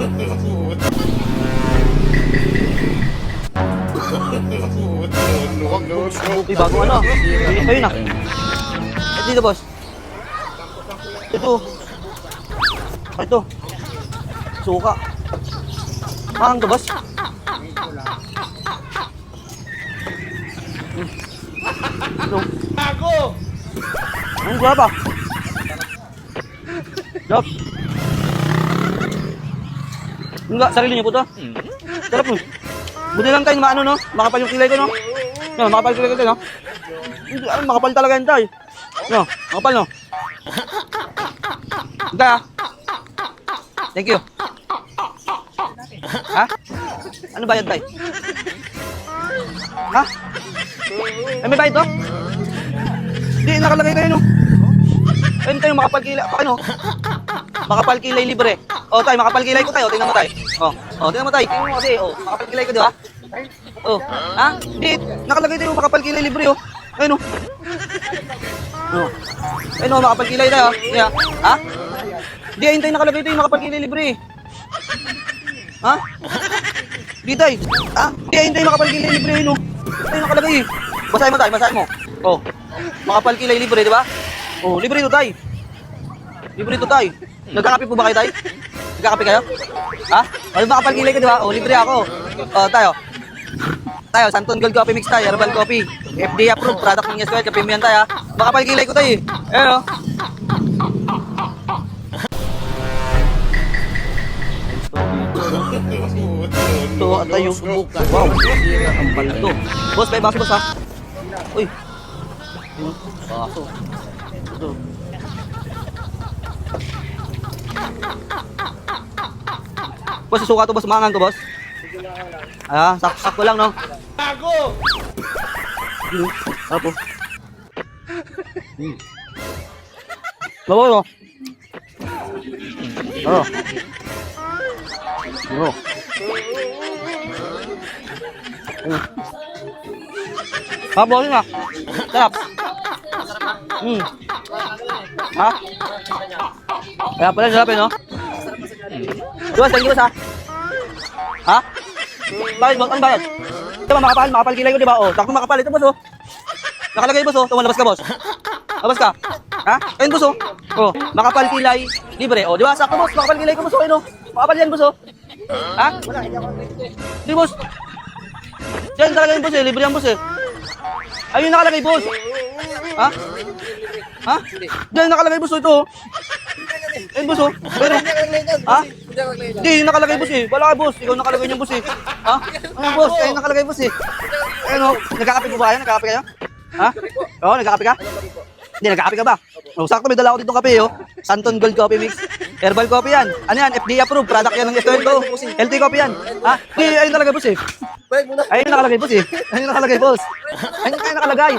Uy, bagong ano? Ayun na. At dito, boss. Ito. Ito. Suka. Mahang to, boss. Ito. Ako! Anong gula pa? Sarap. Enggak, sarili niyo po to. Sarap mo. Buti lang tayo, maano no? Makapal yung kilay ko no? No, makapal kilay ko tayo no? Hindi, ano, makapal talaga yan tayo. No, makapal no? Hindi ah. Thank you. Ha? Ano bayad tayo? Ha? Ay, may bayad to? Hindi, nakalagay kayo no? Ayun tayo, makapal kilay. Ano? Makapal kilay libre. O tayo, makapal kilay ko tayo. Tingnan mo tayo. O, tingnan mo tayo. Tingnan mo kasi. O, makapal kilay ko, di ba? O, ha? Hindi, nakalagay tayo, makapal kilay libre, o. Ayun, o. O. Ayun, o, makapal kilay tayo. Yeah. Ha? Hindi, ayun tayo, nakalagay tayo, makapal kilay libre. Ha? Hindi tayo. Ha? Hindi, ayun tayo, makapal kilay libre, ayun, o. Ayun, nakalagay, eh. Basahin mo tayo, basahin mo. O, makapal kilay libre, di ba? O, libre ito tayo. Libre ito tayo. Nagkakape po ba kayo tayo? Nagkakape kayo? Ha? O, makapal kilay ko, di ba? O, libre ako. O, tayo. Tayo, Santon Gold Coffee Mix tayo, Herbal Coffee. FDA approved, product ng Yeswell, kape mo yan tayo, ha? Makapal kilay ko tayo, eh. Ayan, o. Ito, at tayo. Wow. Ang bala ito. Boss, may baso, boss, ha? Uy. Baso. Ito. Boss, suka to, boss. Mangang to, boss. Ah, sakto lang, no? Ako! Ano po? Bawa, no? Ano? Ano? Bawa nga. Sarap. Ha? Kaya pala, sarap, eh, no? Boss, thank you, boss, ha? Ha? Bakit, boss? Ano bayad? Ito ba, makapal kilay ko, di ba? O, sakto makapal. Ito, boss, o. Nakalagay, boss, o. Tumalabas ka, boss. Labas ka. Ha? Ayun, boss, o. O, makapal kilay, libre. O, di ba? Sakto, boss. Makapal kilay ko, boss, o. Ayun, o. Makapal yan, boss, o. Ha? Di, boss. Diyan talaga yung boss, eh. Libre yan, boss, eh. Ayun, nakalagay, boss. Ha? Ha? Diyan nakalagay, boss, o. Ito, o. Ayun, boss, o. Pero, ha? Hindi, yung nakalagay, boss, eh. Wala ka, boss. Ikaw nakalagay niyan, boss, eh. Ha? Ano, boss? Ayun nakalagay, boss, eh. Ayun, o. Nagkakape po ba kayo? Nagkakape kayo? Ha? Oo, nagkakape ka? Hindi, nagkakape ka ba? O, sakto, may dala ko ditong kape, oh. Santon Gold Coffee Mix. Herbal coffee yan. Ano yan? FDA approved. Product yan ng Estuento. Healthy coffee yan. Ha? Hindi, ayun nakalagay, boss, eh. Ayun nakalagay, boss, eh. Ayun nakalagay, boss. Ayun nakalagay.